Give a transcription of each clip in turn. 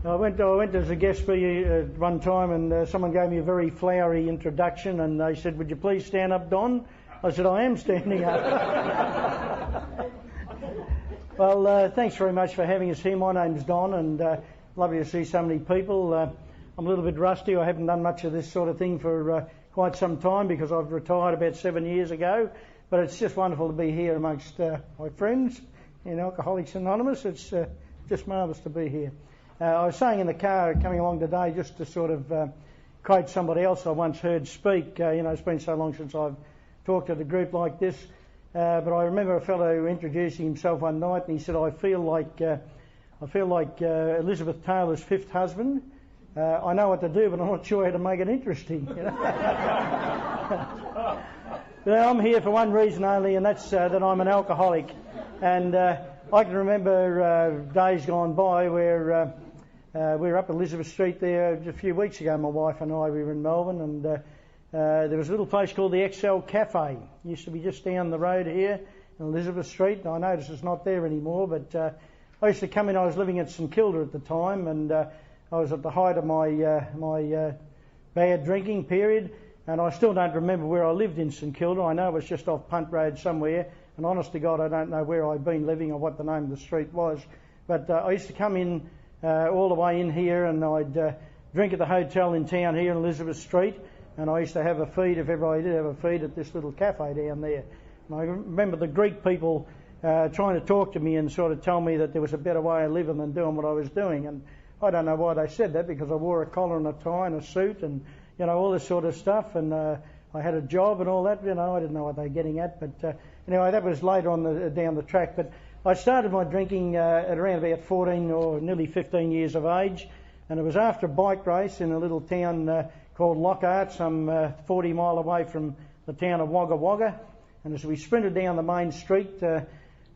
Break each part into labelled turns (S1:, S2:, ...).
S1: I went as a guest for you one time, and someone gave me a very flowery introduction, and they said, "Would you please stand up, Don?" I said, "I am standing up." Well, thanks very much for having us here. My name's Don, and lovely to see so many people. I'm a little bit rusty. I haven't done much of this sort of thing for quite some time because I've retired about 7 years ago. But it's just wonderful to be here amongst my friends in Alcoholics Anonymous. It's just marvellous to be here. I was saying in the car coming along today, just to sort of quote somebody else I once heard speak. It's been so long since I've talked at a group like this. But I remember a fellow introducing himself one night, and he said, I feel like Elizabeth Taylor's fifth husband. I know what to do, but I'm not sure how to make it interesting. But I'm here for one reason only, and that's that I'm an alcoholic. And I can remember days gone by where we were up Elizabeth Street there a few weeks ago. My wife and I, we were in Melbourne, and there was a little place called the XL Cafe. It used to be just down the road here in Elizabeth Street. I notice it's not there anymore, but I used to come in. I was living at St Kilda at the time, and I was at the height of my bad drinking period, and I still don't remember where I lived in St Kilda. I know it was just off Punt Road somewhere, and honest to God, I don't know where I'd been living or what the name of the street was. But I used to come in all the way in here, and I'd drink at the hotel in town here in Elizabeth Street, and I used to have a feed, if ever I did have a feed, at this little cafe down there. And I remember the Greek people trying to talk to me and sort of tell me that there was a better way of living than doing what I was doing. And I don't know why they said that, because I wore a collar and a tie and a suit and, all this sort of stuff. And I had a job and all that. I didn't know what they were getting at. But anyway, that was later on down the track. But I started my drinking at around about 14 or nearly 15 years of age. And it was after a bike race in a little town called Lockhart, some 40 mile away from the town of Wagga Wagga. And as we sprinted down the main street, there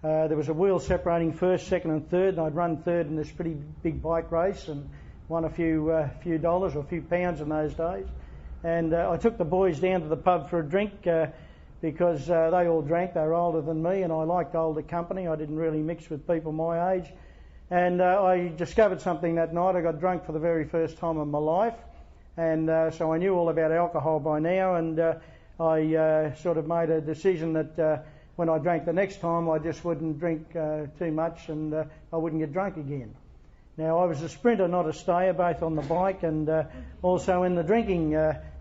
S1: was a wheel separating first, second and third, and I'd run third in this pretty big bike race and won a few dollars or a few pounds in those days. And I took the boys down to the pub for a drink because they all drank. They were older than me, and I liked older company. I didn't really mix with people my age. And I discovered something that night. I got drunk for the very first time in my life. And so I knew all about alcohol by now, and I sort of made a decision that when I drank the next time, I just wouldn't drink too much, and I wouldn't get drunk again. Now, I was a sprinter, not a stayer, both on the bike and also in the drinking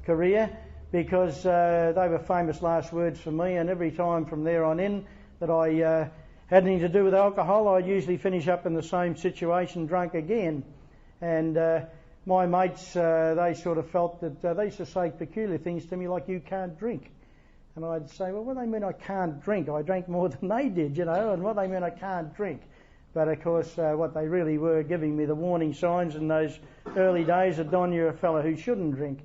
S1: career, because they were famous last words for me, and every time from there on in that I had anything to do with alcohol, I'd usually finish up in the same situation, drunk again. And my mates, they sort of felt that they used to say peculiar things to me like, "You can't drink." And I'd say, "Well, what do they mean I can't drink? I drank more than they did, and what do they mean I can't drink?" But of course, what they really were giving me the warning signs in those early days that, "Don, you're a fellow who shouldn't drink."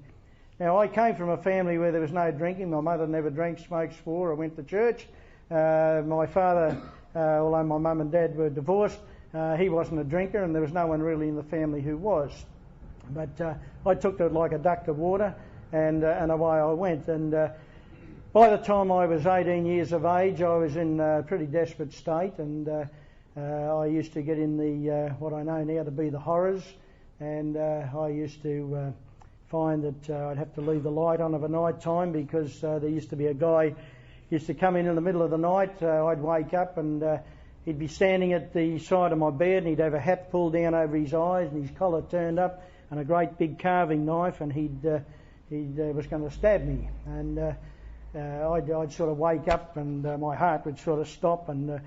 S1: Now, I came from a family where there was no drinking. My mother never drank, smoked, swore, or went to church. My father, although my mum and dad were divorced, he wasn't a drinker, and there was no one really in the family who was. But I took to it like a duck to water, and away I went. And by the time I was 18 years of age, I was in a pretty desperate state, and I used to get in the what I know now to be the horrors, and I used to find that I'd have to leave the light on of a night time because there used to be a guy used to come in the middle of the night. I'd wake up and he'd be standing at the side of my bed, and he'd have a hat pulled down over his eyes and his collar turned up and a great big carving knife, and he was going to stab me. And I'd sort of wake up and my heart would sort of stop, and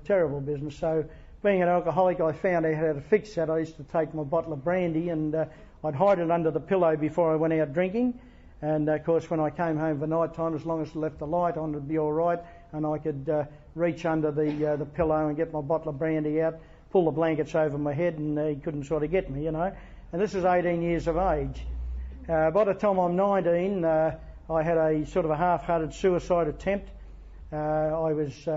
S1: terrible business. So being an alcoholic, I found out how to fix that. I used to take my bottle of brandy and I'd hide it under the pillow before I went out drinking. And of course, when I came home for night time, as long as I left the light on, it'd be all right, and I could reach under the pillow and get my bottle of brandy out, pull the blankets over my head, and he couldn't sort of get me, And this is 18 years of age. By the time I'm 19, I had a sort of a half-hearted suicide attempt. I was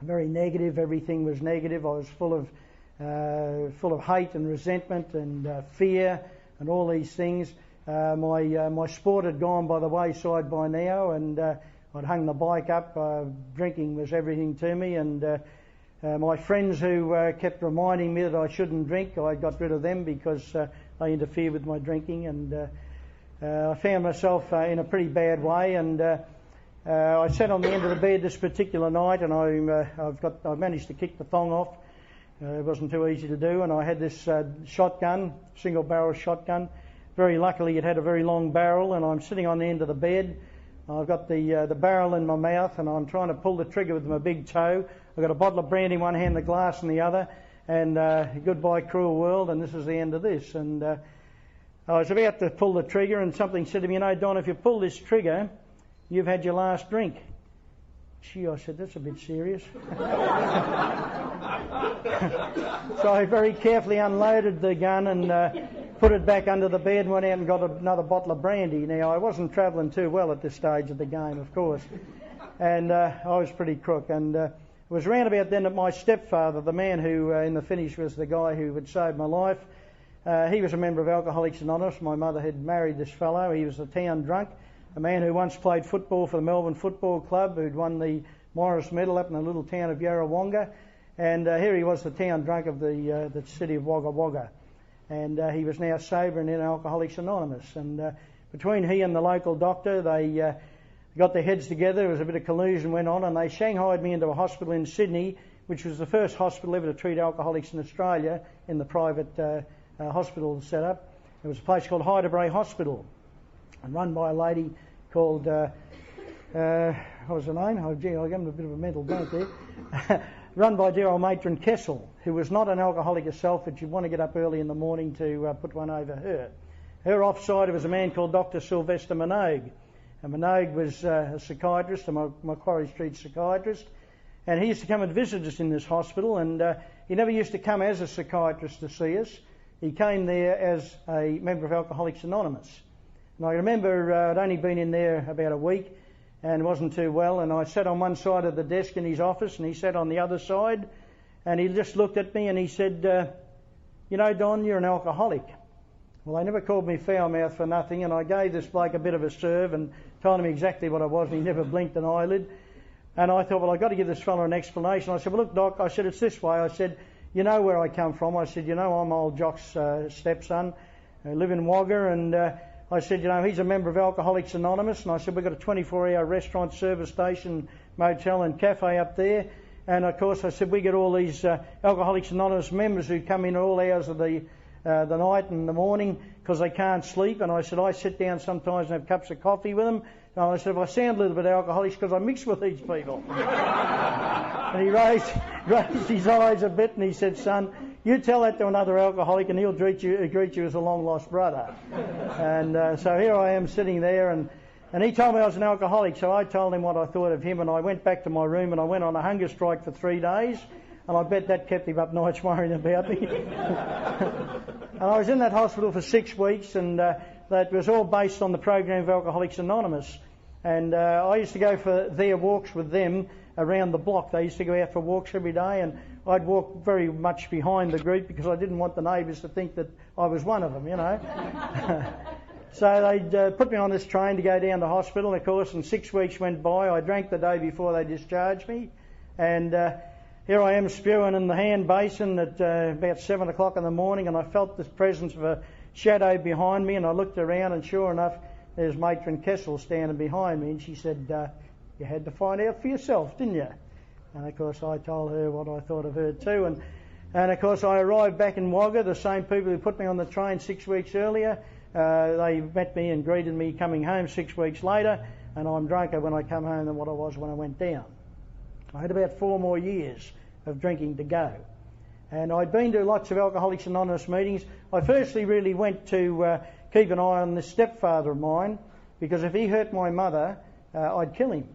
S1: very negative. Everything was negative. I was full of hate and resentment and fear and all these things. My sport had gone by the wayside by now, and I'd hung the bike up. Drinking was everything to me, and My friends who kept reminding me that I shouldn't drink, I got rid of them because they interfered with my drinking, and I found myself in a pretty bad way. And I sat on the end of the bed this particular night, and I managed to kick the thong off. It wasn't too easy to do, and I had this shotgun, single barrel shotgun. Very luckily, it had a very long barrel, and I'm sitting on the end of the bed. I've got the barrel in my mouth, and I'm trying to pull the trigger with my big toe. I've got a bottle of brandy in one hand, the glass in the other, and goodbye cruel world, and this is the end of this. And I was about to pull the trigger, and something said to me, Don, if you pull this trigger, you've had your last drink. Gee, I said, that's a bit serious. So I very carefully unloaded the gun and put it back under the bed and went out and got another bottle of brandy. Now, I wasn't travelling too well at this stage of the game, of course, and I was pretty crook. And it was around about then that my stepfather, the man who in the finish was the guy who had saved my life, he was a member of Alcoholics Anonymous. My mother had married this fellow. He was a town drunk, a man who once played football for the Melbourne Football Club, who'd won the Morris Medal up in the little town of Yarrawonga. And here he was, the town drunk of the city of Wagga Wagga. And he was now sober and in Alcoholics Anonymous. And between he and the local doctor, they got their heads together. There was a bit of collusion went on, and they shanghaied me into a hospital in Sydney, which was the first hospital ever to treat alcoholics in Australia in the private hospital setup. It was a place called Hyderabad Hospital, and run by a lady called, what was her name? Oh, gee, I gave him a bit of a mental blank there. Run by dear old matron Kessel, who was not an alcoholic herself, but she'd want to get up early in the morning to put one over her. Her offside was a man called Dr. Sylvester Minogue. And Minogue was a psychiatrist, a Macquarie Street psychiatrist, and he used to come and visit us in this hospital, and he never used to come as a psychiatrist to see us. He came there as a member of Alcoholics Anonymous. And I remember I'd only been in there about a week and wasn't too well, and I sat on one side of the desk in his office and he sat on the other side, and he just looked at me and he said, Don, you're an alcoholic. Well, they never called me foul mouth for nothing, and I gave this bloke a bit of a serve and told him exactly what I was, and he never blinked an eyelid. And I thought, well, I've got to give this fellow an explanation. I said, well, look, Doc, I said, it's this way. I said, you know where I come from. I said, I'm old Jock's stepson. I live in Wagga, and I said, he's a member of Alcoholics Anonymous, and I said, we've got a 24-hour restaurant, service station, motel and cafe up there. And, of course, I said, we get all these Alcoholics Anonymous members who come in all hours of the night and the morning because they can't sleep. And I said, I sit down sometimes and have cups of coffee with them. And I said, if I sound a little bit alcoholic, because I mix with these people. And he raised his eyes a bit and he said, son, you tell that to another alcoholic and he'll greet you as a long-lost brother. And so here I am sitting there, and he told me I was an alcoholic, so I told him what I thought of him, and I went back to my room and I went on a hunger strike for 3 days, and I bet that kept him up nights worrying about me. And I was in that hospital for 6 weeks, and that was all based on the program of Alcoholics Anonymous. And I used to go for their walks with them around the block. They used to go out for walks every day, and I'd walk very much behind the group because I didn't want the neighbours to think that I was one of them, So they'd put me on this train to go down to hospital, of course, and 6 weeks went by. I drank the day before they discharged me, and here I am spewing in the hand basin at about 7 o'clock in the morning, and I felt the presence of a shadow behind me, and I looked around, and sure enough, there's Matron Kessel standing behind me, and she said, you had to find out for yourself, didn't you? And of course I told her what I thought of her too, and of course I arrived back in Wagga. The same people who put me on the train 6 weeks earlier, they met me and greeted me coming home 6 weeks later, and I'm drunker when I come home than what I was when I went down. I had about 4 more years of drinking to go. And I'd been to lots of Alcoholics Anonymous meetings. I firstly really went to keep an eye on this stepfather of mine, because if he hurt my mother, I'd kill him.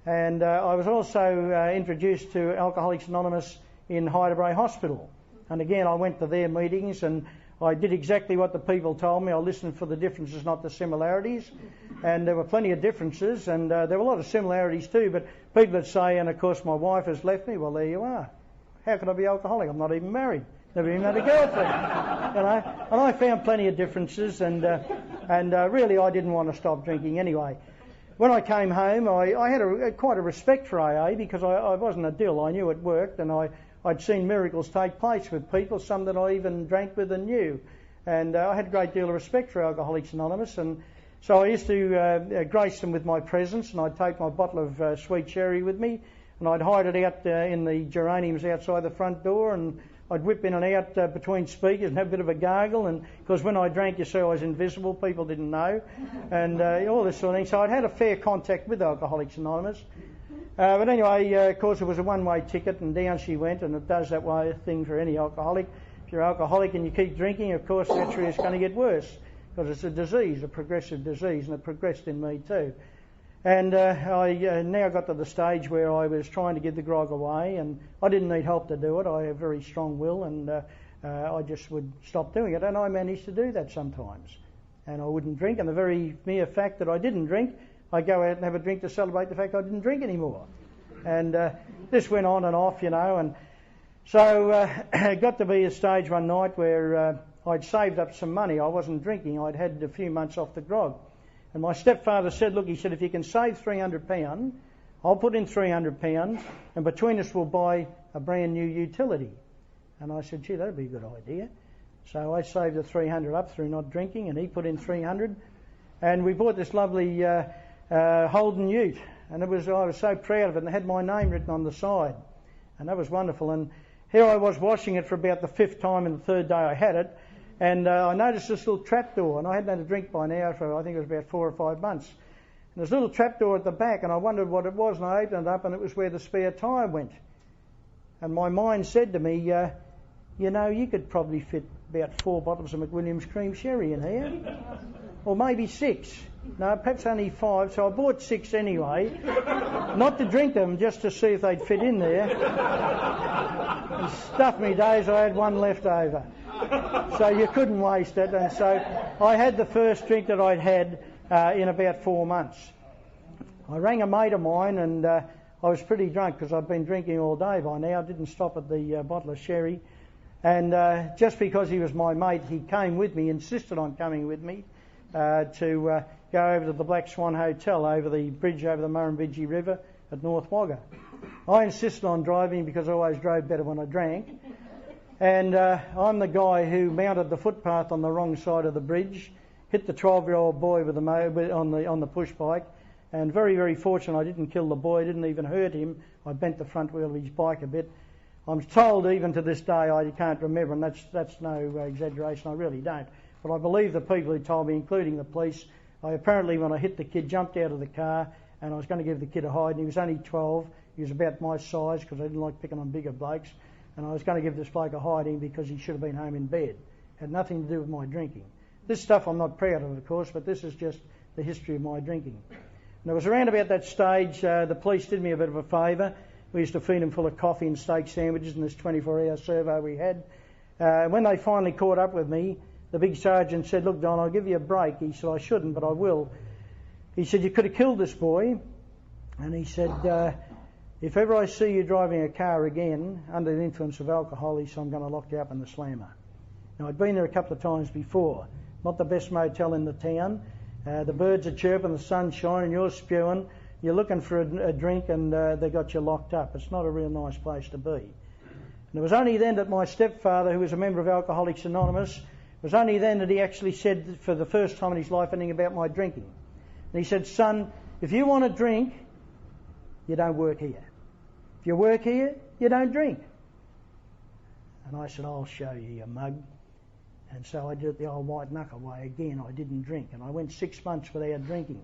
S1: And I was also introduced to Alcoholics Anonymous in Hyderabad Hospital. And again, I went to their meetings and I did exactly what the people told me. I listened for the differences, not the similarities. And there were plenty of differences, and there were a lot of similarities too. But people that say, and of course my wife has left me, well, there you are. How could I be alcoholic? I'm not even married. Never even had a girlfriend. And I found plenty of differences, and really I didn't want to stop drinking anyway. when I came home, I had quite a respect for AA because I wasn't a dill. I knew it worked, and I'd seen miracles take place with people, some that I even drank with and knew. And I had a great deal of respect for Alcoholics Anonymous, and so I used to grace them with my presence, and I'd take my bottle of sweet cherry with me, and I'd hide it out in the geraniums outside the front door, and I'd whip in and out between speakers and have a bit of a gargle, and because when I drank, you see, I was invisible, people didn't know, and all this sort of thing. So I'd had a fair contact with Alcoholics Anonymous. But anyway, of course, it was a one-way ticket, and down she went, and it does that way thing for any alcoholic. If you're alcoholic and you keep drinking, of course, naturally it's going to get worse, because it's a disease, a progressive disease, and it progressed in me too. And I now got to the stage where I was trying to give the grog away, and I didn't need help to do it. I have a very strong will, and I just would stop doing it, and I managed to do that sometimes. And I wouldn't drink, and the very mere fact that I didn't drink, I'd go out and have a drink to celebrate the fact I didn't drink anymore. And this went on and off, you know, and so it got to be a stage one night where I'd saved up some money. I wasn't drinking. I'd had a few months off the grog. And my stepfather said, look, he said, if you can save £300, I'll put in £300, and between us we'll buy a brand new utility. And I said, gee, that'd be a good idea. So I saved the 300 up through not drinking, and he put in 300, and we bought this lovely Holden ute, and I was so proud of it, and it had my name written on the side, and that was wonderful. And here I was washing it for about the 5th time, and the 3rd day I had it, and I noticed this little trapdoor, and I hadn't had a drink by now for I think it was about 4 or 5 months. And there's a little trapdoor at the back, and I wondered what it was, and I opened it up, and it was where the spare tyre went. And my mind said to me, you know, you could probably fit about 4 bottles of McWilliams cream sherry in here, or maybe 6. No, perhaps only 5, so I bought 6 anyway, not to drink them, just to see if they'd fit in there. And stuff me days, I had 1 left over. So you couldn't waste it, and so I had the first drink that I'd had in about 4 months. I rang a mate of mine, and I was pretty drunk because I'd been drinking all day by now. I didn't stop at the bottle of sherry, and just because he was my mate, he came with me, insisted on coming with me to go over to the Black Swan Hotel over the bridge over the Murrumbidgee River at North Wagga. I insisted on driving because I always drove better when I drank. And I'm the guy who mounted the footpath on the wrong side of the bridge, hit the 12-year-old boy with on the push bike, and very, very fortunate I didn't kill the boy, didn't even hurt him. I bent the front wheel of his bike a bit. I'm told even to this day I can't remember, and that's no exaggeration, I really don't. But I believe the people who told me, including the police, I apparently, when I hit the kid, jumped out of the car, and I was going to give the kid a hide, and he was only 12. He was about my size because I didn't like picking on bigger blokes. And I was going to give this bloke a hiding because he should have been home in bed. Had nothing to do with my drinking. This stuff I'm not proud of course, but this is just the history of my drinking. And it was around about that stage, the police did me a bit of a favour. We used to feed them full of coffee and steak sandwiches in this 24-hour servo we had. When they finally caught up with me, the big sergeant said, look, Don, I'll give you a break. He said, I shouldn't, but I will. He said, you could have killed this boy. And he said, if ever I see you driving a car again under the influence of alcohol, he said, I'm going to lock you up in the slammer. Now, I'd been there a couple of times before. Not the best motel in the town. The birds are chirping, the sun's shining, you're spewing. You're looking for a drink, and they got you locked up. It's not a real nice place to be. And it was only then that my stepfather, who was a member of Alcoholics Anonymous, it was only then that he actually said for the first time in his life anything about my drinking. And he said, son, if you want to drink, you don't work here. If you work here, you don't drink. And I said, I'll show you, you mug. And so I did it the old white knuckle way again. I didn't drink, and I went 6 months without drinking.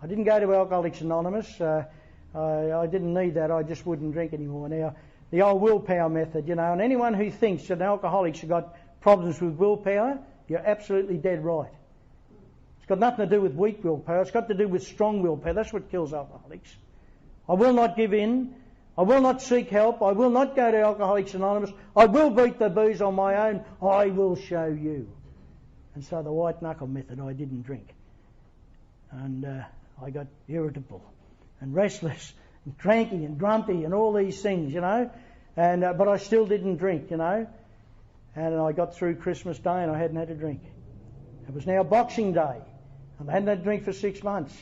S1: I didn't go to Alcoholics Anonymous. I didn't need that. I just wouldn't drink anymore. Now, the old willpower method, you know, and anyone who thinks that alcoholics have got problems with willpower, you're absolutely dead right. It's got nothing to do with weak willpower. It's got to do with strong willpower. That's what kills alcoholics. I will not give in. I will not seek help. I will not go to Alcoholics Anonymous. I will beat the booze on my own. I will show you. And so the white knuckle method, I didn't drink. And I got irritable and restless and cranky and grumpy and all these things, you know. And but I still didn't drink, you know. And I got through Christmas Day and I hadn't had a drink. It was now Boxing Day. And I hadn't had a drink for 6 months.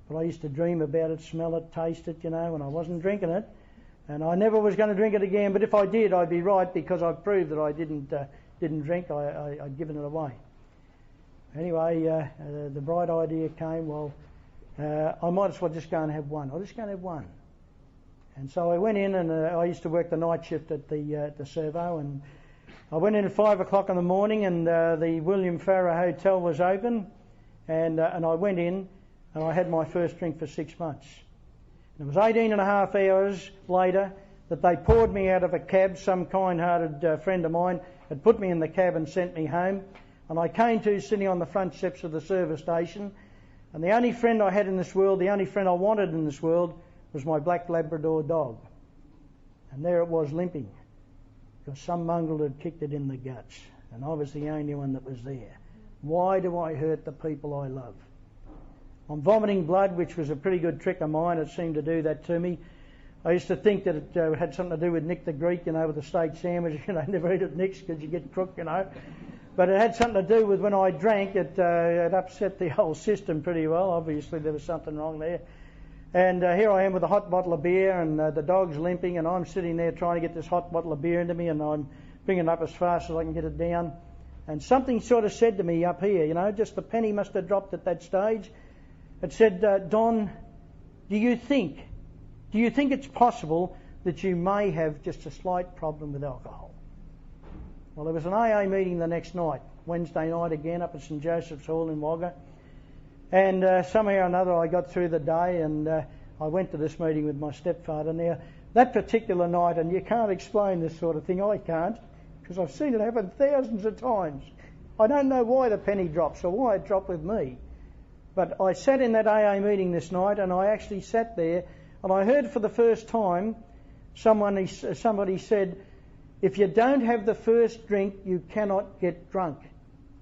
S1: but I used to dream about it, smell it, taste it, when I wasn't drinking it. And I never was going to drink it again, but if I did, I'd be right because I've proved that I didn't drink. I'd given it away. Anyway, the bright idea came, I might as well just go and have one. I'll just go and have one. And so I went in, and I used to work the night shift at the servo, and I went in at 5 o'clock in the morning, and the William Farrer Hotel was open, and I went in, and I had my first drink for 6 months. And it was 18 and a half hours later that they poured me out of a cab. Some kind-hearted friend of mine had put me in the cab and sent me home, and I came to sitting on the front steps of the service station, and the only friend I had in this world, the only friend I wanted in this world, was my black Labrador dog. And there it was, limping, because some mongrel had kicked it in the guts, and I was the only one that was there. Why do I hurt the people I love? I'm vomiting blood, which was a pretty good trick of mine. It seemed to do that to me. I used to think that it had something to do with Nick the Greek, with the steak sandwich. Never eat at Nick's because you get crook, But it had something to do with when I drank, it upset the whole system pretty well. Obviously, there was something wrong there. And here I am with a hot bottle of beer, and the dog's limping, and I'm sitting there trying to get this hot bottle of beer into me, and I'm bringing it up as fast as I can get it down. And something sort of said to me up here, just the penny must have dropped at that stage. It said, Don, do you think it's possible that you may have just a slight problem with alcohol? Well, there was an AA meeting the next night, Wednesday night again, up at St Joseph's Hall in Wagga. And somehow or another I got through the day, and I went to this meeting with my stepfather. Now, that particular night, and you can't explain this sort of thing, I can't, because I've seen it happen thousands of times. I don't know why the penny drops or why it dropped with me. But I sat in that AA meeting this night, and I actually sat there, and I heard for the first time somebody said, if you don't have the first drink, you cannot get drunk.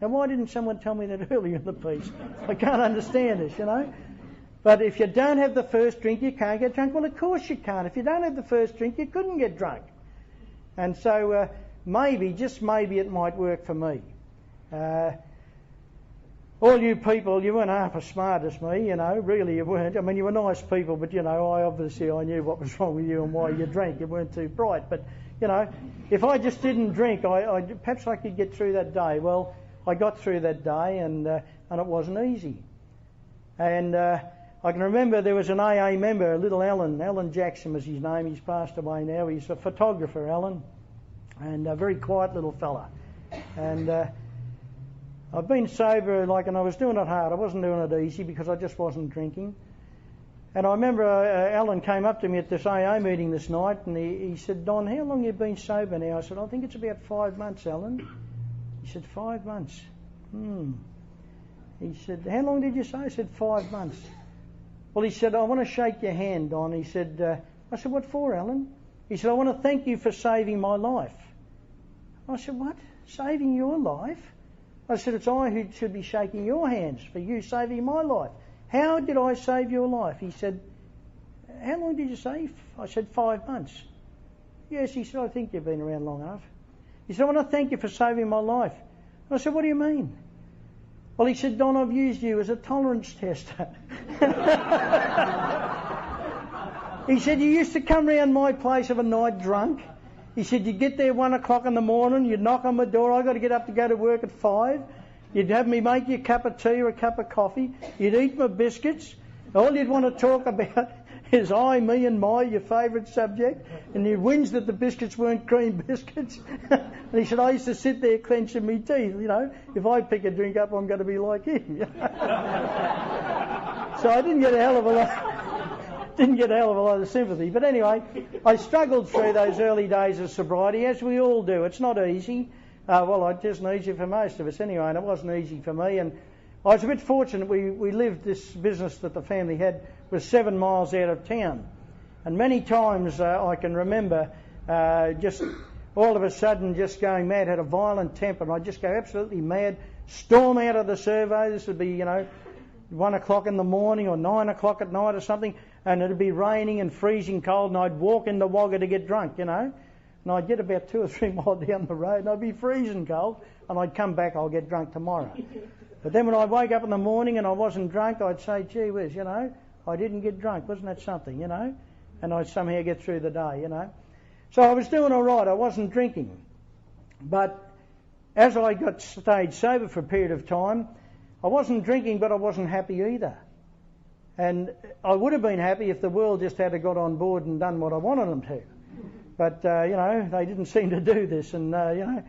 S1: Now, why didn't someone tell me that earlier in the piece? I can't understand this, But if you don't have the first drink, you can't get drunk. Well, of course you can't. If you don't have the first drink, you couldn't get drunk. And so maybe, just maybe, it might work for me. All you people, you weren't half as smart as me, really you weren't. I mean, you were nice people, but, I knew what was wrong with you and why you drank. You weren't too bright. But, if I just didn't drink, perhaps I could get through that day. Well, I got through that day, and it wasn't easy. And I can remember there was an AA member, little Alan Jackson was his name. He's passed away now. He's a photographer, Alan, and a very quiet little fella. And I've been sober, and I was doing it hard. I wasn't doing it easy because I just wasn't drinking. And I remember Alan came up to me at this AA meeting this night, and he said, Don, how long have you been sober now? I said, I think it's about 5 months, Alan. He said, 5 months. He said, how long did you say? I said, 5 months. Well, he said, I want to shake your hand, Don. He said, I said, what for, Alan? He said, I want to thank you for saving my life. I said, what? Saving your life? I said, it's I who should be shaking your hands for you saving my life. How did I save your life? He said, how long did you say? I said, 5 months. Yes, he said, I think you've been around long enough. He said, I want to thank you for saving my life. I said, what do you mean? Well, he said, Don, I've used you as a tolerance tester. He said, you used to come round my place of a night drunk. He said, you'd get there 1 o'clock in the morning, you'd knock on my door, I got to get up to go to work at 5. You'd have me make you a cup of tea or a cup of coffee. You'd eat my biscuits. All you'd want to talk about is I, me and my, your favourite subject. And you whinge that the biscuits weren't cream biscuits. And he said, I used to sit there clenching my teeth, if I pick a drink up, I'm going to be like him. So I didn't get a hell of a lot of sympathy. But anyway, I struggled through those early days of sobriety, as we all do. It's not easy. It isn't easy for most of us anyway, and it wasn't easy for me. And I was a bit fortunate. We lived, this business that the family had was 7 miles out of town. And many times I can remember just all of a sudden just going mad, had a violent temper, and I'd just go absolutely mad, storm out of the servo. This would be, 1 o'clock in the morning or 9 o'clock at night or something, and it'd be raining and freezing cold, and I'd walk in the Wagga to get drunk, And I'd get about 2 or 3 miles down the road, and I'd be freezing cold, and I'd come back, I'll get drunk tomorrow. But then when I wake up in the morning and I wasn't drunk, I'd say, gee whiz, I didn't get drunk. Wasn't that something, you know? And I'd somehow get through the day, you know. So I was doing all right. I wasn't drinking. But as I stayed sober for a period of time, I wasn't drinking, but I wasn't happy either. And I would have been happy if the world just had got on board and done what I wanted them to. But, you know, they didn't seem to do this. And, you know,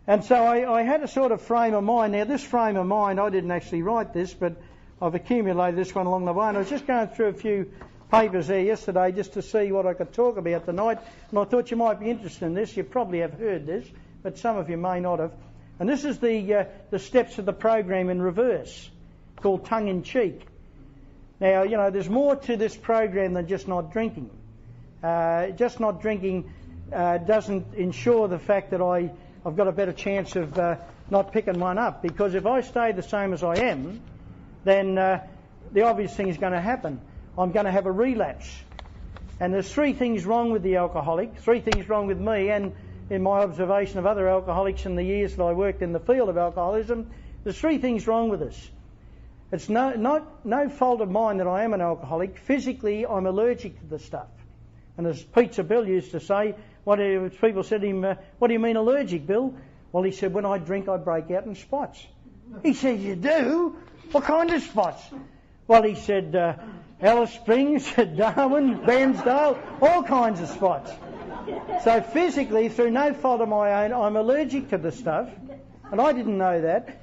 S1: and so I had a sort of frame of mind. Now, this frame of mind, I didn't actually write this, but I've accumulated this one along the way. And I was just going through a few papers there yesterday just to see what I could talk about tonight. And I thought you might be interested in this. You probably have heard this, but some of you may not have. And this is the steps of the program in reverse, called tongue-in-cheek. Now, you know, there's more to this program than just not drinking. Just not drinking doesn't ensure the fact that I've got a better chance of not picking one up. Because if I stay the same as I am, then the obvious thing is going to happen. I'm going to have a relapse. And there's three things wrong with the alcoholic, three things wrong with me, and in my observation of other alcoholics in the years that I worked in the field of alcoholism, there's three things wrong with us. It's no fault of mine that I am an alcoholic. Physically, I'm allergic to the stuff. And as Pizza Bill used to say, people said to him, what do you mean allergic, Bill? Well, he said, when I drink, I break out in spots. He said, you do? What kind of spots? Well, he said, Alice Springs, Darwin, Bairnsdale, all kinds of spots. So physically, through no fault of my own, I'm allergic to the stuff. And I didn't know that.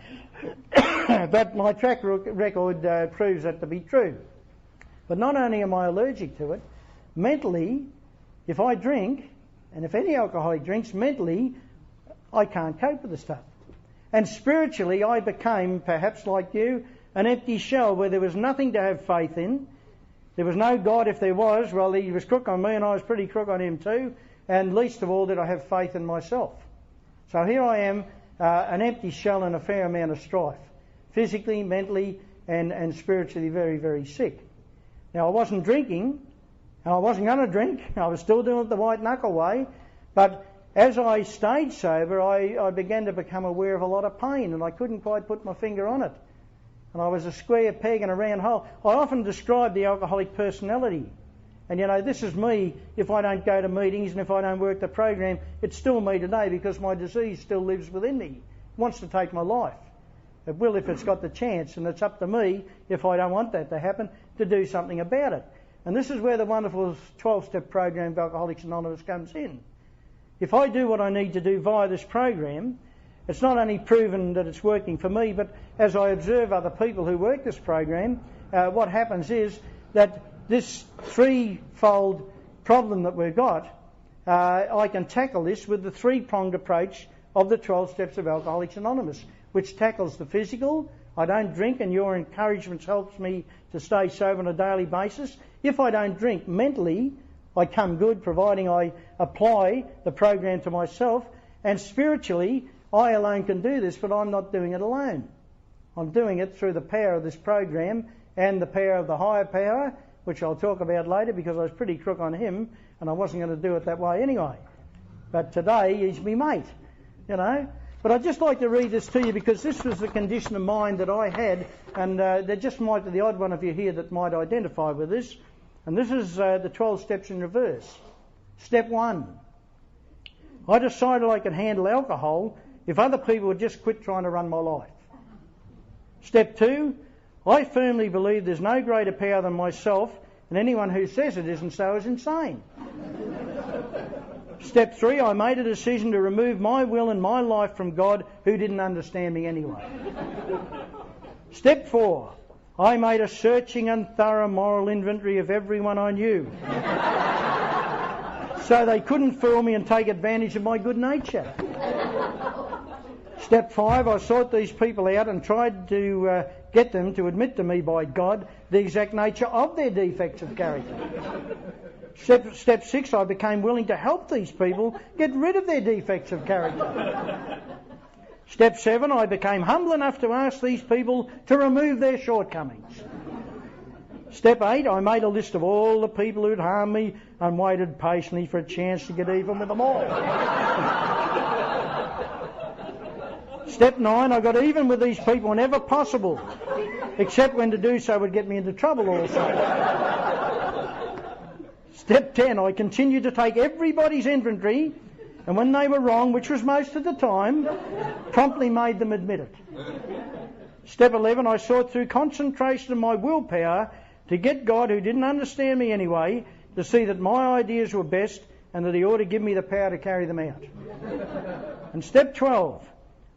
S1: But my track record proves that to be true. But not only am I allergic to it, mentally, if I drink, and if any alcoholic drinks, mentally, I can't cope with the stuff. And spiritually, I became, perhaps like you, an empty shell where there was nothing to have faith in. There was no God. If there was, well, he was crook on me and I was pretty crook on him too. And least of all did I have faith in myself. So here I am, an empty shell and a fair amount of strife. Physically, mentally, and spiritually very, very sick. Now, I wasn't drinking, and I wasn't going to drink. I was still doing it the white knuckle way. But as I stayed sober, I began to become aware of a lot of pain, and I couldn't quite put my finger on it. And I was a square peg in a round hole. I often describe the alcoholic personality. And, you know, this is me if I don't go to meetings and if I don't work the program. It's still me today because my disease still lives within me. It wants to take my life. It will if it's got the chance, and it's up to me, if I don't want that to happen, to do something about it. And this is where the wonderful 12-step program of Alcoholics Anonymous comes in. If I do what I need to do via this program, it's not only proven that it's working for me, but as I observe other people who work this program, what happens is that this threefold problem that we've got, I can tackle this with the three-pronged approach of the 12 steps of Alcoholics Anonymous, which tackles the physical. I don't drink, and your encouragement helps me to stay sober on a daily basis. If I don't drink, mentally, I come good, providing I apply the program to myself. And spiritually, I alone can do this, but I'm not doing it alone. I'm doing it through the power of this program and the power of the higher power, which I'll talk about later because I was pretty crook on him and I wasn't going to do it that way anyway. But today, he's me mate, you know. But I'd just like to read this to you because this was the condition of mind that I had, and there just might be the odd one of you here that might identify with this. And this is the 12 steps in reverse. Step 1. I decided I could handle alcohol if other people would just quit trying to run my life. Step 2. I firmly believe there's no greater power than myself, and anyone who says it isn't so is insane. Step 3, I made a decision to remove my will and my life from God, who didn't understand me anyway. Step 4, I made a searching and thorough moral inventory of everyone I knew, so they couldn't fool me and take advantage of my good nature. Step 5, I sought these people out and tried to get them to admit to me by God the exact nature of their defects of character. Step 6, I became willing to help these people get rid of their defects of character. Step 7, I became humble enough to ask these people to remove their shortcomings. Step 8, I made a list of all the people who'd harmed me and waited patiently for a chance to get even with them all. Step 9, I got even with these people whenever possible except when to do so would get me into trouble also. Step 10, I continued to take everybody's inventory, and when they were wrong, which was most of the time, promptly made them admit it. Step 11, I sought through concentration of my willpower to get God, who didn't understand me anyway, to see that my ideas were best and that he ought to give me the power to carry them out. And step 12,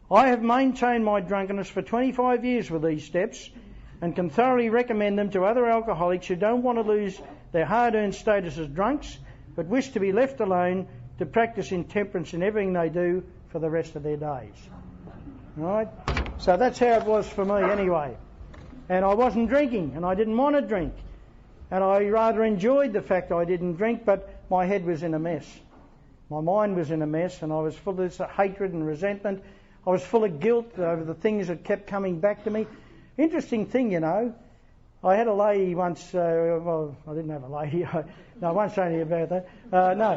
S1: I have maintained my drunkenness for 25 years with these steps and can thoroughly recommend them to other alcoholics who don't want to lose their hard-earned status as drunks but wish to be left alone to practice intemperance in everything they do for the rest of their days. All right? So that's how it was for me anyway. And I wasn't drinking, and I didn't want to drink. And I rather enjoyed the fact I didn't drink, but my head was in a mess. My mind was in a mess, and I was full of this hatred and resentment. I was full of guilt over the things that kept coming back to me. Interesting thing, you know, I had a lady once, well, I didn't have a lady, no, I won't say anything about that. No.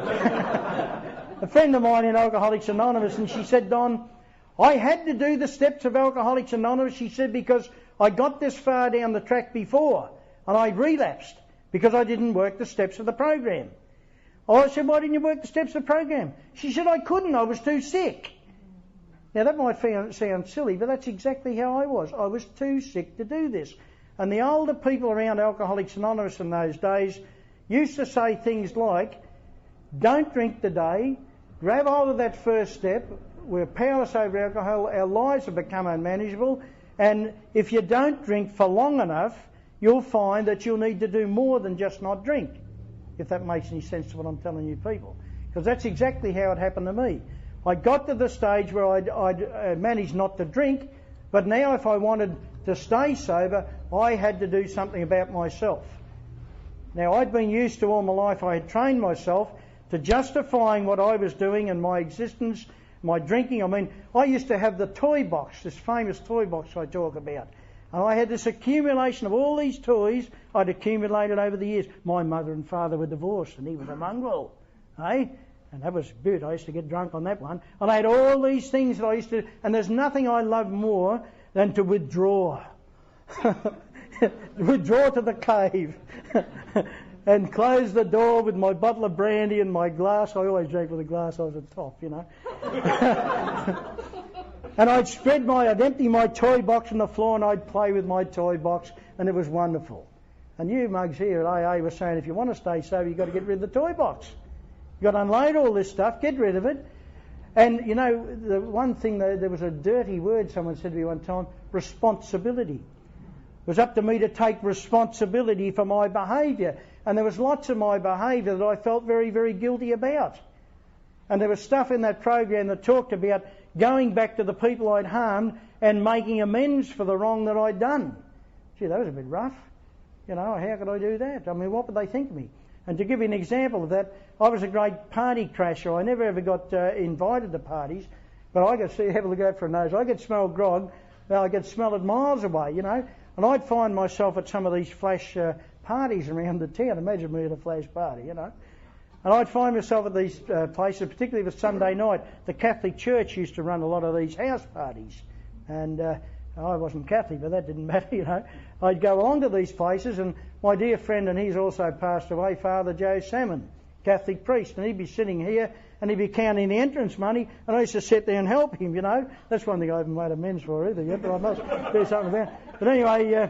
S1: A friend of mine in Alcoholics Anonymous, and she said, Don, I had to do the steps of Alcoholics Anonymous, she said, because I got this far down the track before, and I relapsed because I didn't work the steps of the program. I said, why didn't you work the steps of the program? She said, I couldn't, I was too sick. Now that might sound silly, but that's exactly how I was. I was too sick to do this. And the older people around Alcoholics Anonymous in those days used to say things like, don't drink today, grab hold of that first step, we're powerless over alcohol, our lives have become unmanageable, and if you don't drink for long enough, you'll find that you'll need to do more than just not drink, if that makes any sense to what I'm telling you people. Because that's exactly how it happened to me. I got to the stage where I'd managed not to drink, but now if I wanted to stay sober, I had to do something about myself. Now, I'd been used to all my life, I had trained myself to justifying what I was doing and my existence, my drinking. I mean, I used to have the toy box, this famous toy box I talk about. And I had this accumulation of all these toys I'd accumulated over the years. My mother and father were divorced and he was a mongrel, eh? And that was good. I used to get drunk on that one. And I had all these things that I used to... And there's nothing I love more than to withdraw. Withdraw to the cave. And close the door with my bottle of brandy and my glass. I always drank with a glass. I was at top, you know. And I'd empty my toy box on the floor and I'd play with my toy box. And it was wonderful. And you mugs here at AA were saying, if you want to stay sober, you've got to get rid of the toy box. You've got to unload all this stuff, get rid of it. And, you know, the one thing, there was a dirty word someone said to me one time, responsibility. It was up to me to take responsibility for my behaviour. And there was lots of my behaviour that I felt very, very guilty about. And there was stuff in that program that talked about going back to the people I'd harmed and making amends for the wrong that I'd done. Gee, that was a bit rough. You know, how could I do that? I mean, what would they think of me? And to give you an example of that, I was a great party crasher. I never ever got invited to parties, but I could see, have a look out for a nose. I could smell grog, I could smell it miles away, you know. And I'd find myself at some of these flash parties around the town. Imagine me at a flash party, you know. And I'd find myself at these places, particularly with Sunday night. The Catholic Church used to run a lot of these house parties. And I wasn't Catholic, but that didn't matter, you know. I'd go along to these places, and my dear friend, and he's also passed away, Father Joe Salmon, Catholic priest, and he'd be sitting here, and he'd be counting the entrance money, and I used to sit there and help him, you know. That's one thing I haven't made amends for either yet, but I must do something about it. But anyway,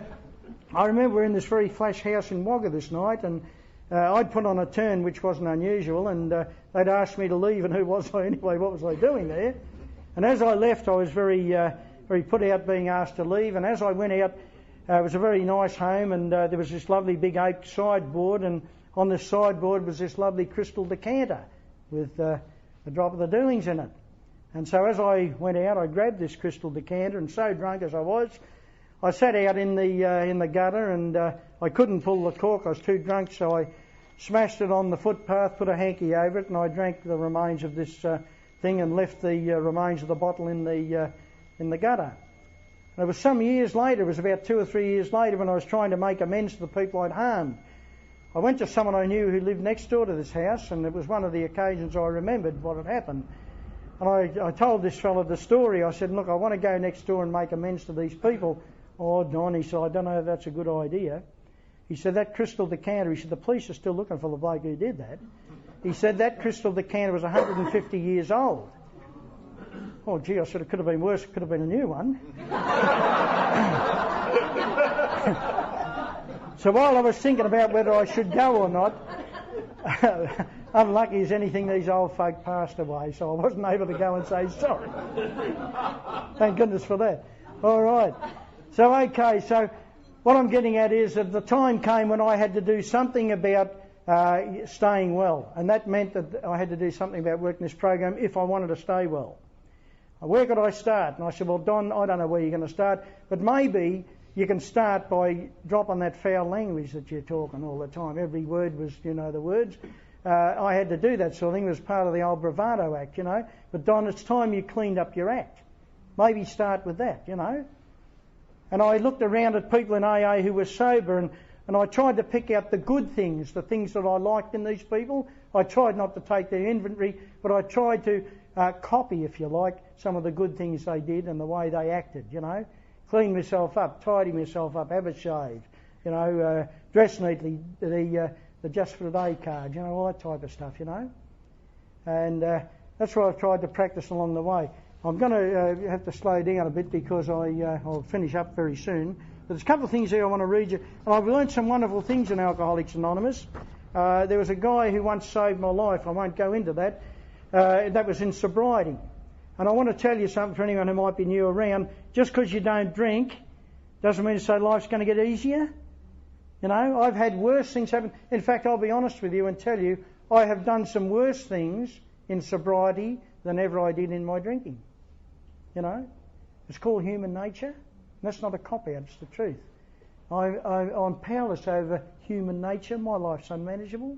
S1: I remember we're in this very flash house in Wagga this night, and I'd put on a turn which wasn't unusual, and they'd asked me to leave, and who was I anyway? What was I doing there? And as I left, I was very put out being asked to leave, and as I went out, it was a very nice home, and there was this lovely big oak sideboard, and on this sideboard was this lovely crystal decanter with a drop of the doings in it. And so as I went out, I grabbed this crystal decanter, and so drunk as I was, I sat out in the gutter, and I couldn't pull the cork. I was too drunk, so I smashed it on the footpath, put a hanky over it, and I drank the remains of this thing and left the remains of the bottle in the gutter. And it was some years later, it was about 2 or 3 years later, when I was trying to make amends to the people I'd harmed. I went to someone I knew who lived next door to this house, and it was one of the occasions I remembered what had happened. And I told this fellow the story. I said, look, I want to go next door and make amends to these people. "Oh, Don," he said, "I don't know if that's a good idea." He said, "That crystal decanter," he said, "the police are still looking for the bloke who did that." He said, "That crystal decanter was 150 years old." Oh, gee, I said, "It could have been worse. It could have been a new one." So while I was thinking about whether I should go or not, unlucky as anything, these old folk passed away, so I wasn't able to go and say sorry. Thank goodness for that. All right. So what I'm getting at is that the time came when I had to do something about staying well, and that meant that I had to do something about working this program if I wanted to stay well. Where could I start? And I said, "Well, Don, I don't know where you're going to start, but maybe you can start by dropping that foul language that you're talking all the time. Every word was, the words." I had to do that sort of thing. It was part of the old bravado act, But Don, it's time you cleaned up your act. Maybe start with that, And I looked around at people in AA who were sober, and I tried to pick out the good things, the things that I liked in these people. I tried not to take their inventory, but I tried to copy, if you like, some of the good things they did and the way they acted, Clean myself up, tidy myself up, have a shave, dress neatly, the Just for Today card, all that type of stuff, And that's what I've tried to practice along the way. I'm going to have to slow down a bit because I'll finish up very soon. But there's a couple of things here I want to read you. And I've learned some wonderful things in Alcoholics Anonymous. There was a guy who once saved my life. I won't go into that. That was in sobriety. And I want to tell you something for anyone who might be new around. Just because you don't drink doesn't mean to say life's going to get easier. I've had worse things happen. In fact, I'll be honest with you and tell you, I have done some worse things in sobriety than ever I did in my drinking. It's called human nature. And that's not a cop-out, it's the truth. I'm powerless over human nature. My life's unmanageable.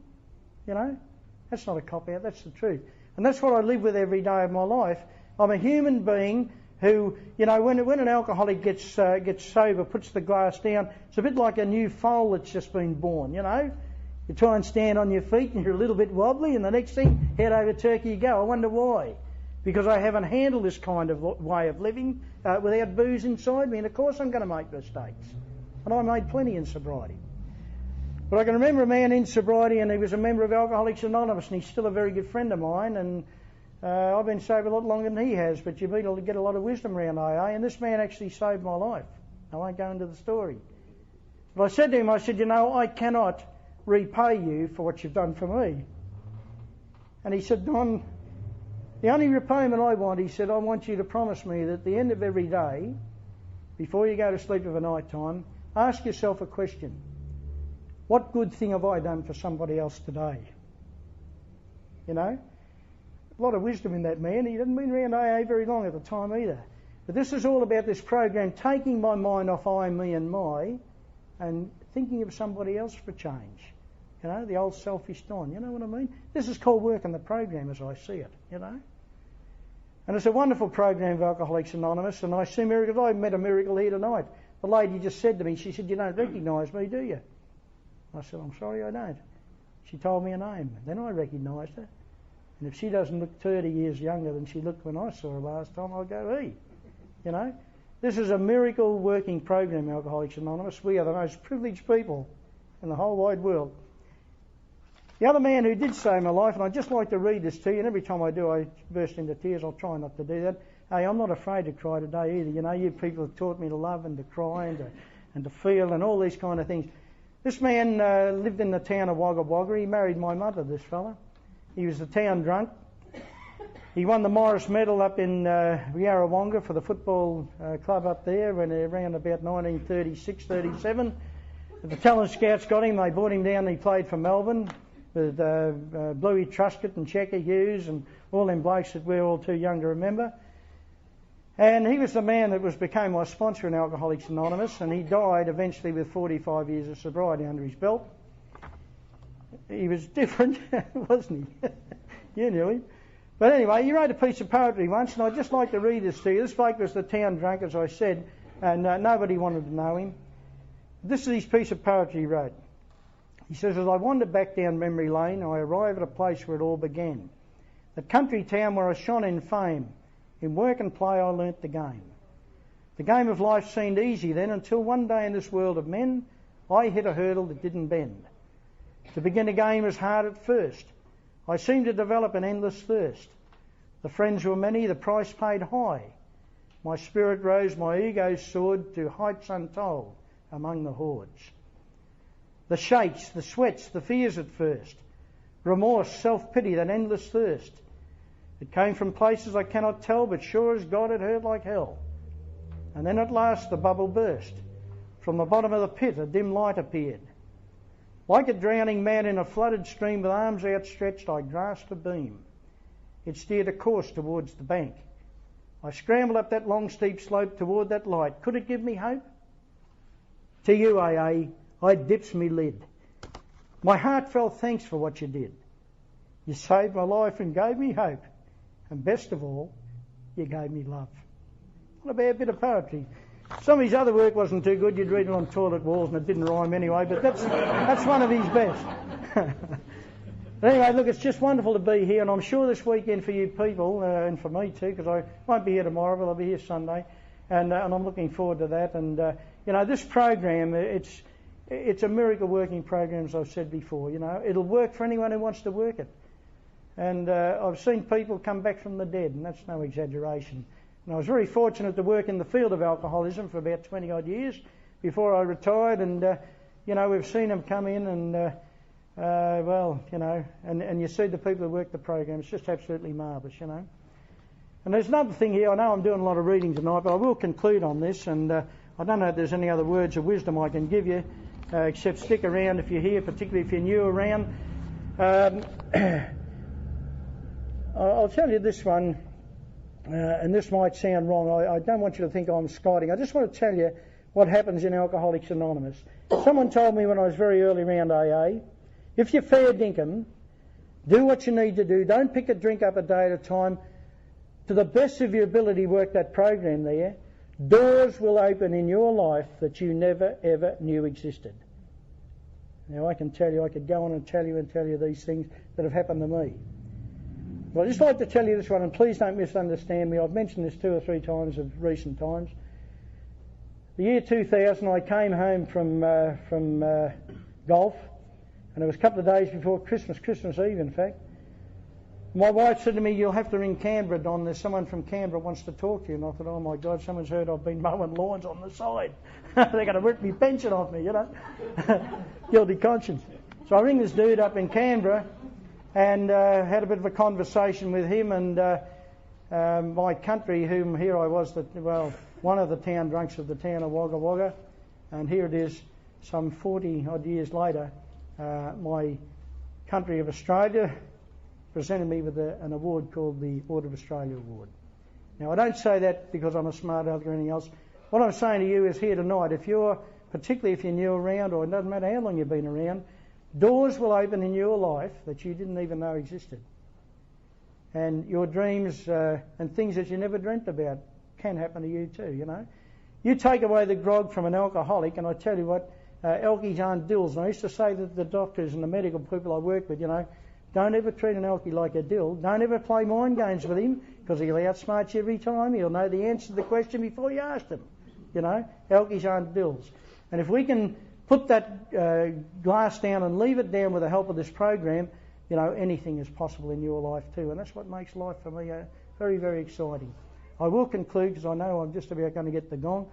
S1: That's not a cop-out, that's the truth. And that's what I live with every day of my life. I'm a human being who, when an alcoholic gets sober, puts the glass down, it's a bit like a new foal that's just been born, You try and stand on your feet and you're a little bit wobbly, and the next thing, head over turkey you go. I wonder why. Because I haven't handled this kind of way of living without booze inside me, and of course I'm going to make mistakes. And I made plenty in sobriety. But I can remember a man in sobriety, and he was a member of Alcoholics Anonymous, and he's still a very good friend of mine, and I've been sober a lot longer than he has, but you've been able to get a lot of wisdom around AA, and this man actually saved my life. I won't go into the story. But I said to him, I cannot repay you for what you've done for me. And he said, "Don, the only repayment I want," he said, "I want you to promise me that at the end of every day, before you go to sleep of a night time, ask yourself a question. What good thing have I done for somebody else today?" A lot of wisdom in that man. He hadn't been around AA very long at the time either. But this is all about this program, taking my mind off I, me and my, and thinking of somebody else for change. The old selfish Don, you know what I mean? This is called working the program as I see it, And it's a wonderful program of Alcoholics Anonymous, and I see miracles. I met a miracle here tonight. The lady just said to me, she said, "You don't recognise me, do you?" I said, "I'm sorry, I don't." She told me her name. Then I recognised her. And if she doesn't look 30 years younger than she looked when I saw her last time, I'll go, "Hey." This is a miracle working program, Alcoholics Anonymous. We are the most privileged people in the whole wide world. The other man who did save my life, and I'd just like to read this to you, and every time I do I burst into tears. I'll try not to do that. Hey, I'm not afraid to cry today either. You people have taught me to love and to cry and to feel and all these kind of things. This man lived in the town of Wagga Wagga. He married my mother, this fella. He was the town drunk. He won the Morris Medal up in Yarrawonga for the football club up there when around about 1936, 37. The talent scouts got him. They brought him down and he played for Melbourne with Bluey Truscott and Checker Hughes and all them blokes that we're all too young to remember. And he was the man that became my sponsor in Alcoholics Anonymous, and he died eventually with 45 years of sobriety under his belt. He was different, wasn't he? You knew him. But anyway, he wrote a piece of poetry once, and I'd just like to read this to you. This bloke was the town drunk, as I said, and nobody wanted to know him. This is his piece of poetry he wrote. He says, "As I wander back down memory lane, I arrive at a place where it all began. The country town where I shone in fame. In work and play I learnt the game. The game of life seemed easy then until one day in this world of men, I hit a hurdle that didn't bend. To begin a game was hard at first. I seemed to develop an endless thirst. The friends were many, the price paid high. My spirit rose, my ego soared to heights untold among the hordes. The shakes, the sweats, the fears at first. Remorse, self-pity, that endless thirst. It came from places I cannot tell, but sure as God it hurt like hell. And then at last the bubble burst. From the bottom of the pit a dim light appeared. Like a drowning man in a flooded stream with arms outstretched, I grasped a beam. It steered a course towards the bank. I scrambled up that long steep slope toward that light. Could it give me hope? To you, AA, I dips me lid. My heartfelt thanks for what you did. You saved my life and gave me hope. And best of all, you gave me love. What a bad bit of poetry. Some of his other work wasn't too good. You'd read it on toilet walls and it didn't rhyme anyway, but that's one of his best. But anyway, look, it's just wonderful to be here, and I'm sure this weekend for you people, and for me too, because I won't be here tomorrow, but I'll be here Sunday, and I'm looking forward to that. And, this program, it's a miracle working program, as I've said before. It'll work for anyone who wants to work it. And I've seen people come back from the dead, and that's no exaggeration. And I was very fortunate to work in the field of alcoholism for about 20 odd years before I retired, and we've seen them come in and and you see the people who work the program. It's just absolutely marvellous, And there's another thing here. I know I'm doing a lot of reading tonight, but I will conclude on this, and I don't know if there's any other words of wisdom I can give you, except stick around if you're here, particularly if you're new around. I'll tell you this one. And this might sound wrong. I don't want you to think I'm skiting. I just want to tell you what happens in Alcoholics Anonymous. Someone told me when I was very early around AA, if you're fair dinkum, do what you need to do. Don't pick a drink up a day at a time. To the best of your ability, work that program there. Doors will open in your life that you never, ever knew existed. Now, I can tell you, I could go on and tell you these things that have happened to me. Well, I'd just like to tell you this one, and please don't misunderstand me. I've mentioned this 2 or 3 times of recent times. The year 2000, I came home from golf, and it was a couple of days before Christmas Eve, in fact. My wife said to me, "You'll have to ring Canberra, Don. There's someone from Canberra wants to talk to you." And I thought, oh my God, someone's heard I've been mowing lawns on the side. They're going to rip me pension off me, Guilty conscience. So I ring this dude up in Canberra, and had a bit of a conversation with him and my country, whom here I was, one of the town drunks of the town of Wagga Wagga, and here it is, some 40 odd years later, my country of Australia presented me with an award called the Order of Australia Award. Now, I don't say that because I'm a smart aleck or anything else. What I'm saying to you is here tonight, particularly if you're new around, or it doesn't matter how long you've been around, doors will open in your life that you didn't even know existed. And your dreams and things that you never dreamt about can happen to you too, You take away the grog from an alcoholic, and I tell you what, alkies aren't dills. And I used to say that the doctors and the medical people I work with, don't ever treat an alkie like a dill. Don't ever play mind games with him, because he'll outsmart you every time. He'll know the answer to the question before you asked him. Alkies aren't dills. And if we can put that glass down and leave it down with the help of this program, anything is possible in your life too. And that's what makes life for me very, very exciting. I will conclude because I know I'm just about going to get the gong.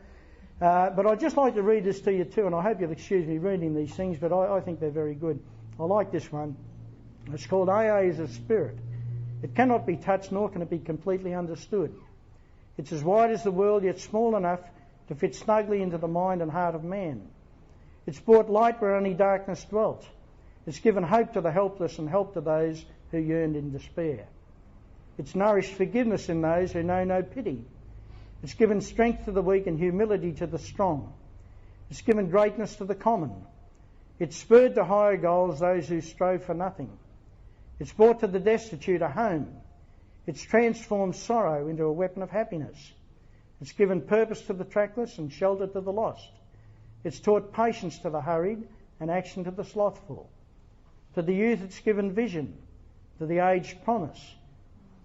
S1: But I'd just like to read this to you too, and I hope you'll excuse me reading these things, but I think they're very good. I like this one. It's called AA is a Spirit. It cannot be touched, nor can it be completely understood. It's as wide as the world, yet small enough to fit snugly into the mind and heart of man. It's brought light where only darkness dwelt. It's given hope to the helpless and help to those who yearned in despair. It's nourished forgiveness in those who know no pity. It's given strength to the weak and humility to the strong. It's given greatness to the common. It's spurred to higher goals those who strove for nothing. It's brought to the destitute a home. It's transformed sorrow into a weapon of happiness. It's given purpose to the trackless and shelter to the lost. It's taught patience to the hurried and action to the slothful. To the youth it's given vision, to the aged promise,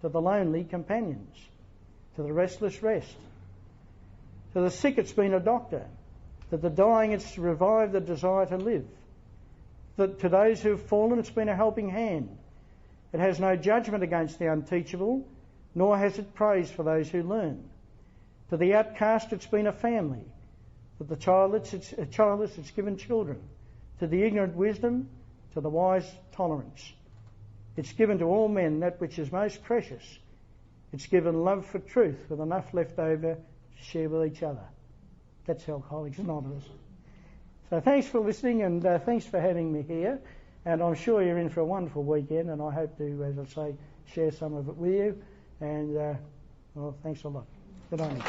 S1: to the lonely companions, to the restless rest. To the sick it's been a doctor. To the dying it's revived the desire to live. That to those who have fallen it's been a helping hand. It has no judgment against the unteachable, nor has it praise for those who learn. To the outcast it's been a family. To the childless it's given children. To the ignorant wisdom, to the wise tolerance. It's given to all men that which is most precious. It's given love for truth with enough left over to share with each other. That's Alcoholics Anonymous. So thanks for listening, and thanks for having me here. And I'm sure you're in for a wonderful weekend, and I hope to, as I say, share some of it with you. And, well, thanks a lot. Good on you.